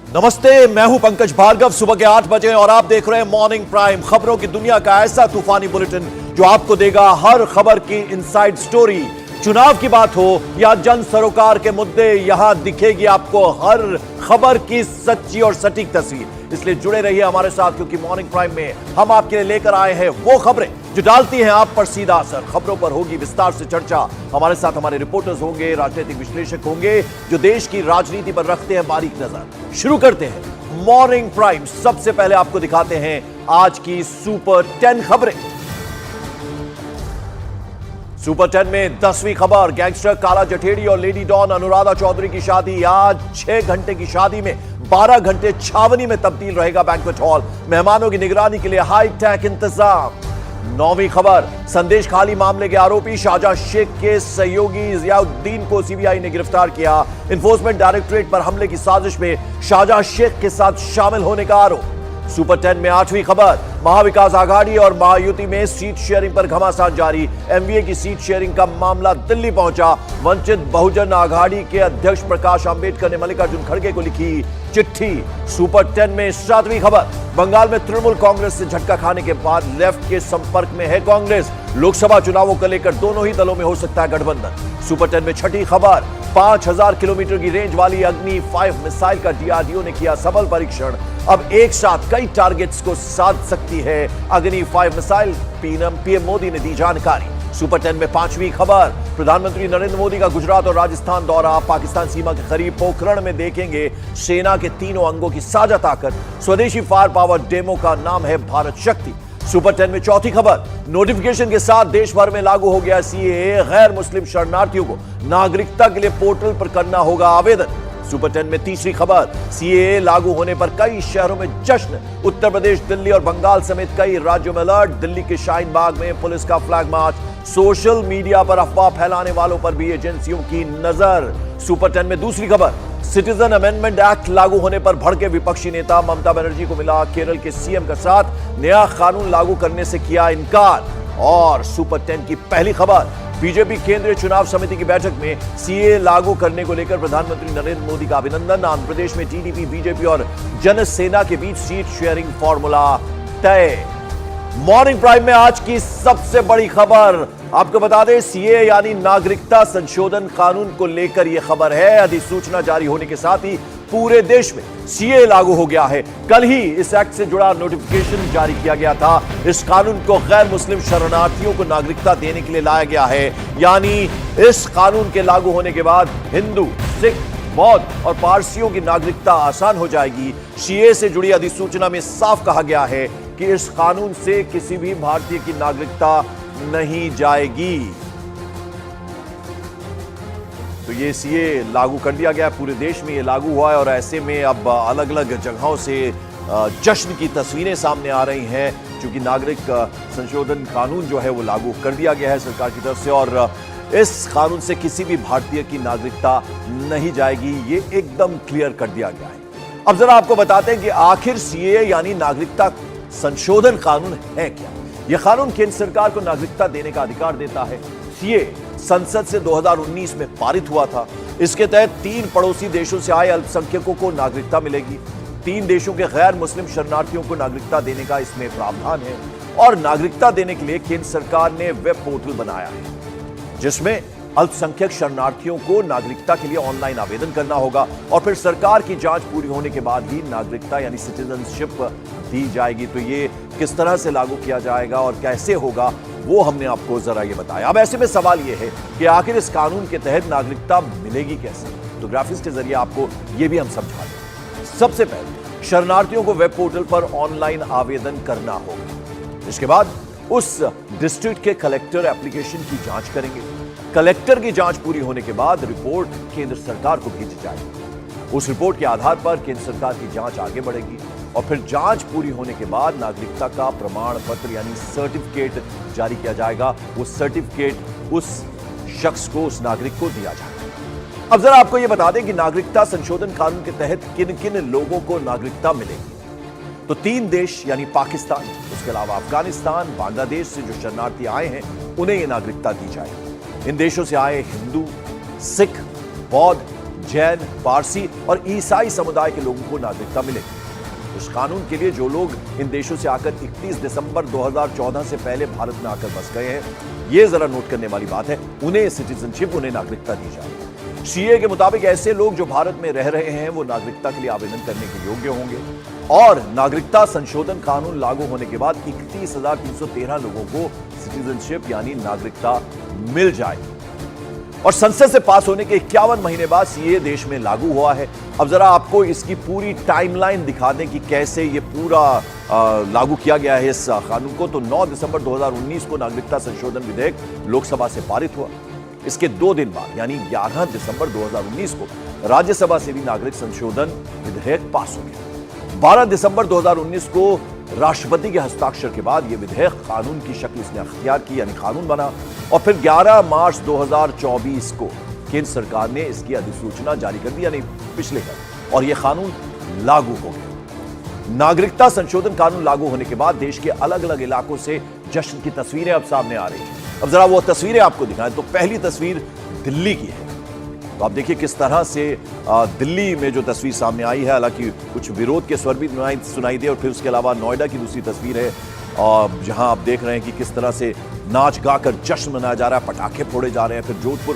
नमस्ते, मैं हूं पंकज भार्गव। सुबह के 8 बजे और आप देख रहे हैं मॉर्निंग प्राइम, खबरों की दुनिया का ऐसा तूफानी बुलेटिन जो आपको देगा हर खबर की इनसाइड स्टोरी। चुनाव की बात हो या जन सरोकार के मुद्दे, यहां दिखेगी आपको हर खबर की सच्ची और सटीक तस्वीर। इसलिए जुड़े रहिए हमारे साथ, क्योंकि मॉर्निंग प्राइम में हम आपके लिए लेकर आए हैं वो खबरें जो डालती हैं आप पर सीधा असर। खबरों पर होगी विस्तार से चर्चा। हमारे साथ हमारे रिपोर्टर्स होंगे, राजनीतिक विश्लेषक होंगे जो देश की राजनीति पर रखते हैं बारीक नजर। शुरू करते हैं मॉर्निंग प्राइम। सबसे पहले आपको दिखाते हैं आज की सुपर 10 खबरें। सुपर 10 में 10वीं खबर, गैंगस्टर काला जठेड़ी और लेडी डॉन अनुराधा चौधरी की शादी। आज 6 घंटे की शादी में 12 घंटे छावनी में तब्दील रहेगा बैंक्वेट हॉल। मेहमानों की निगरानी के लिए हाई टेक इंतजाम। 9वीं खबर, संदेश खाली मामले के आरोपी शाहजहां शेख के सहयोगी जियाउद्दीन को सीबीआई ने गिरफ्तार किया। एनफोर्समेंट डायरेक्टोरेट पर हमले की साजिश में शाहजहां शेख के साथ शामिल होने का आरोप। सुपर 10 में 8वीं खबर, महाविकास आघाड़ी और महायुति में सीट शेयरिंग पर घमासान जारी। एमवीए की सीट शेयरिंग का मामला दिल्ली पहुंचा। वंचित बहुजन आघाड़ी के अध्यक्ष प्रकाश आंबेडकर ने मल्लिकार्जुन खड़गे को लिखी चिट्ठी। सुपर 10 में 7वीं खबर, बंगाल में तृणमूल कांग्रेस से झटका खाने के बाद लेफ्ट के संपर्क में है कांग्रेस। लोकसभा चुनावों को लेकर दोनों ही दलों में हो सकता है गठबंधन। सुपर 10 में 6ठी खबर, 5000 किलोमीटर की रेंज वाली अग्नि 5 मिसाइल का डीआरडीओ ने किया सफल परीक्षण। अब एक साथ कई टारगेट्स को साध सकती है अग्नि 5 मिसाइल, पीएम मोदी ने दी जानकारी। सुपर 10 में 5वीं खबर, प्रधानमंत्री नरेंद्र मोदी का गुजरात और राजस्थान दौरा। पाकिस्तान सीमा के करीब पोखरण में देखेंगे सेना के तीनों अंगों की साझा ताकत। स्वदेशी फायर पावर डेमो का नाम है भारत शक्ति। सुपर 10 में 4थी खबर, नोटिफिकेशन के साथ देश भर में लागू हो गया सीएए। गैर मुस्लिम शरणार्थियों को नागरिकता के लिए पोर्टल पर करना होगा आवेदन। सुपर 10 में 3री खबर, सीएए लागू होने पर कई शहरों में जश्न। उत्तर प्रदेश, दिल्ली और बंगाल समेत कई राज्यों में अलर्ट। दिल्ली के शाहीन बाग में पुलिस का फ्लैग मार्च। सोशल मीडिया पर अफवाह फैलाने वालों पर भी एजेंसियों की नजर। सुपर 10 में 2री खबर, सिटीजन अमेंडमेंट एक्ट लागू होने पर भड़के विपक्षी नेता। ममता बनर्जी को मिला केरल के सीएम का साथ, नया कानून लागू करने से किया इनकार। और सुपर 10 की पहली खबर, बीजेपी केंद्रीय चुनाव समिति की बैठक में सीए लागू करने को लेकर प्रधानमंत्री नरेंद्र मोदी का अभिनंदन। आंध्र प्रदेश में टीडीपी, बीजेपी और जनसेना के बीच सीट शेयरिंग फॉर्मूला तय। मॉर्निंग प्राइम में आज की सबसे बड़ी खबर आपको बता दें, सीए यानी नागरिकता संशोधन कानून को लेकर यह खबर है। अधिसूचना जारी होने के साथ ही पूरे देश में सीए लागू हो गया है। कल ही इस एक्ट से जुड़ा नोटिफिकेशन जारी किया गया था। इस कानून को गैर मुस्लिम शरणार्थियों को नागरिकता देने के लिए लाया गया है। यानी इस कानून के लागू होने के बाद हिंदू, सिख, बौद्ध और पारसियों की नागरिकता आसान हो जाएगी। सीए से जुड़ी अधिसूचना में साफ कहा गया है कि इस कानून से किसी भी भारतीय की नागरिकता नहीं जाएगी। तो ये सीए लागू कर दिया गया, पूरे देश में ये लागू हुआ है। और ऐसे में अब अलग अलग जगहों से जश्न की तस्वीरें सामने आ रही हैं, क्योंकि नागरिक संशोधन कानून जो है वो लागू कर दिया गया है सरकार की तरफ से। और इस कानून से किसी भी भारतीय की नागरिकता नहीं जाएगी, ये एकदम क्लियर कर दिया गया है। अब जरा आपको बताते हैं कि आखिर सीए यानी नागरिकता संशोधन कानून है क्या। यह कानून केंद्र सरकार को नागरिकता देने का अधिकार देता है। सीए संसद से 2019 में पारित हुआ था। इसके तहत 3 पड़ोसी देशों से आए अल्पसंख्यकों को नागरिकता मिलेगी। 3 देशों के गैर मुस्लिम शरणार्थियों को नागरिकता देने का इसमें प्रावधान है। और नागरिकता देने के लिए केंद्र सरकार ने वेब पोर्टल बनाया है, जिसमें अल्पसंख्यक शरणार्थियों को नागरिकता के लिए ऑनलाइन आवेदन करना होगा। और फिर सरकार की जांच पूरी होने के बाद ही नागरिकता यानी सिटीजनशिप दी जाएगी। तो ये किस तरह से लागू किया जाएगा और कैसे होगा, वो हमने आपको जरा ये बताया। अब ऐसे में सवाल ये है कि आखिर इस कानून के तहत नागरिकता मिलेगी कैसे। तो ग्राफिक्स के जरिए आपको ये भी हम समझा दें। सबसे पहले शरणार्थियों को वेब पोर्टल पर ऑनलाइन आवेदन करना होगा। इसके बाद उस डिस्ट्रिक्ट के कलेक्टर एप्लीकेशन की जांच करेंगे। कलेक्टर की जांच पूरी होने के बाद रिपोर्ट केंद्र सरकार को भेजी जाएगी। उस रिपोर्ट के आधार पर केंद्र सरकार की जांच आगे बढ़ेगी। और फिर जांच पूरी होने के बाद नागरिकता का प्रमाण पत्र यानी सर्टिफिकेट जारी किया जाएगा। वो सर्टिफिकेट उस शख्स को, उस नागरिक को दिया जाएगा। अब जरा आपको यह बता दें कि नागरिकता संशोधन कानून के तहत किन किन लोगों को नागरिकता मिलेगी। तो 3 देश यानी पाकिस्तान, उसके अलावा अफगानिस्तान, बांग्लादेश से जो शरणार्थी आए हैं उन्हें यह नागरिकता दी जाएगी। इन देशों से आए हिंदू, सिख, बौद्ध, जैन, पारसी और ईसाई समुदाय के लोगों को नागरिकता मिलेगी। इस कानून के लिए जो लोग इन देशों से आकर 31 दिसंबर 2014 से पहले भारत में आकर बस गए हैं, ये जरा नोट करने वाली बात है, उन्हें सिटीजनशिप, उन्हें नागरिकता दी जाए। सीए के मुताबिक ऐसे लोग जो भारत में रह रहे हैं वो नागरिकता के लिए आवेदन करने के योग्य होंगे और नागरिकता संशोधन कानून लागू होने के बाद 31,313 लोगों को सिटीजनशिप यानी नागरिकता मिल जाएगी। और संसद से पास होने के 51 महीने बाद सीए देश में लागू हुआ है। अब जरा आपको इसकी पूरी टाइमलाइन दिखा दें कि कैसे ये पूरा लागू किया गया है इस कानून को। तो 9 दिसंबर 2019 को नागरिकता संशोधन विधेयक लोकसभा से पारित हुआ। इसके 2 दिन बाद यानी 11 दिसंबर 2019 को राज्यसभा से भी नागरिक संशोधन विधेयक पास हो गया। 12 दिसंबर 2019 को राष्ट्रपति के हस्ताक्षर के बाद यह विधेयक कानून की शक्ल इसने अख्तियार की यानी कानून बना और फिर 11 मार्च 2024 को केंद्र सरकार ने इसकी अधिसूचना जारी कर दी यानी पिछले कल, और यह कानून लागू हो गया। नागरिकता संशोधन कानून लागू होने के बाद देश के अलग अलग इलाकों से जश्न की तस्वीरें अब सामने आ रही हैं। अब जरा वो तस्वीरें आपको दिखाएं तो पहली तस्वीर दिल्ली की है। तो आप देखिए किस तरह से दिल्ली में जो तस्वीर सामने आई है, हालांकि कुछ विरोध के स्वर भी सुनाई दे, और फिर उसके अलावा नोएडा की दूसरी तस्वीर है जहां आप देख रहे हैं कि किस तरह से नाच गाकर जश्न मनाया जा रहा है, पटाखे फोड़े जा रहे हैं। फिर जोधपुर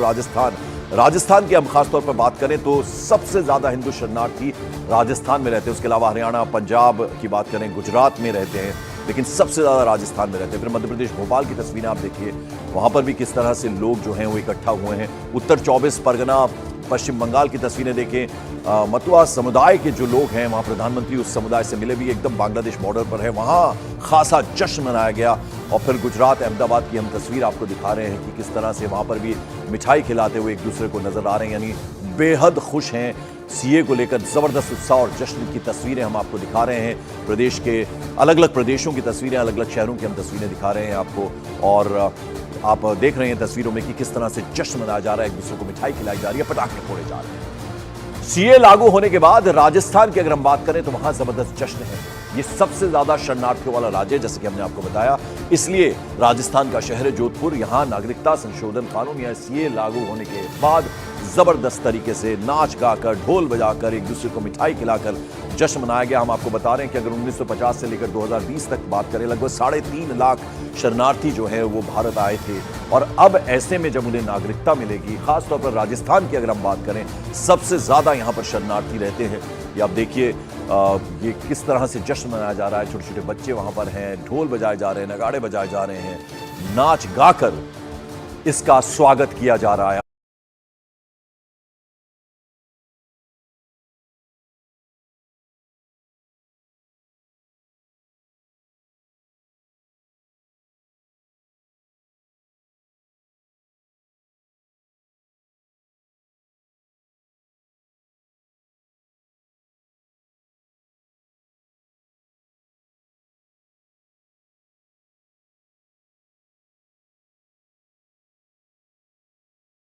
राजस्थान की हम खासतौर पर बात करें तो सबसे ज्यादा हिंदू शरणार्थी राजस्थान में रहते हैं। उसके अलावा हरियाणा, पंजाब की बात करें, गुजरात में रहते हैं, लेकिन सबसे ज्यादा राजस्थान में रहते हैं। फिर मध्य प्रदेश भोपाल की तस्वीरें आप देखिए, वहां पर भी किस तरह से लोग जो हैं वो इकट्ठा हुए हैं। उत्तर 24 परगना, पश्चिम बंगाल की तस्वीरें देखें, मतुआ समुदाय के जो लोग हैं वहां प्रधानमंत्री उस समुदाय से मिले भी, एकदम बांग्लादेश बॉर्डर पर है, वहां खासा जश्न मनाया गया। और फिर गुजरात, अहमदाबाद की हम तस्वीर आपको दिखा रहे हैं कि किस तरह से वहां पर भी मिठाई खिलाते हुए एक दूसरे को नजर आ रहे हैं, यानी बेहद खुश हैं। सीए को लेकर जबरदस्त उत्साह और जश्न की तस्वीरें हम आपको दिखा रहे हैं। प्रदेश के अलग अलग प्रदेशों की तस्वीरें, अलग अलग शहरों की हम तस्वीरें दिखा रहे हैं आपको, और आप देख रहे हैं तस्वीरों में कि किस तरह से जश्न मनाया जा रहा है, एक दूसरे को मिठाई खिलाई जा रही है, पटाखे फोड़े जा रहे हैं। सीए लागू होने के बाद राजस्थान की अगर हम बात करें तो वहां जबरदस्त जश्न है। ये सबसे ज्यादा शरणार्थियों वाला राज्य है, जैसे कि हमने आपको बताया, इसलिए राजस्थान का शहर है जोधपुर। यहां नागरिकता संशोधन कानून या सीए लागू होने के बाद जबरदस्त तरीके से नाच गाकर, ढोल बजाकर, एक दूसरे को मिठाई खिलाकर जश्न मनाया गया। हम आपको बता रहे हैं कि अगर 1950 से लेकर 2020 तक बात करें, लगभग 3.5 लाख शरणार्थी जो है वो भारत आए थे, और अब ऐसे में जब उन्हें नागरिकता मिलेगी, खासतौर पर राजस्थान की अगर हम बात करें, सबसे ज्यादा यहां पर शरणार्थी रहते हैं। ये आप देखिए ये किस तरह से जश्न मनाया जा रहा है, छोटे छोटे बच्चे वहां पर हैं, ढोल बजाए जा रहे हैं, नगाड़े बजाए जा रहे हैं, नाच गाकर इसका स्वागत किया जा रहा है।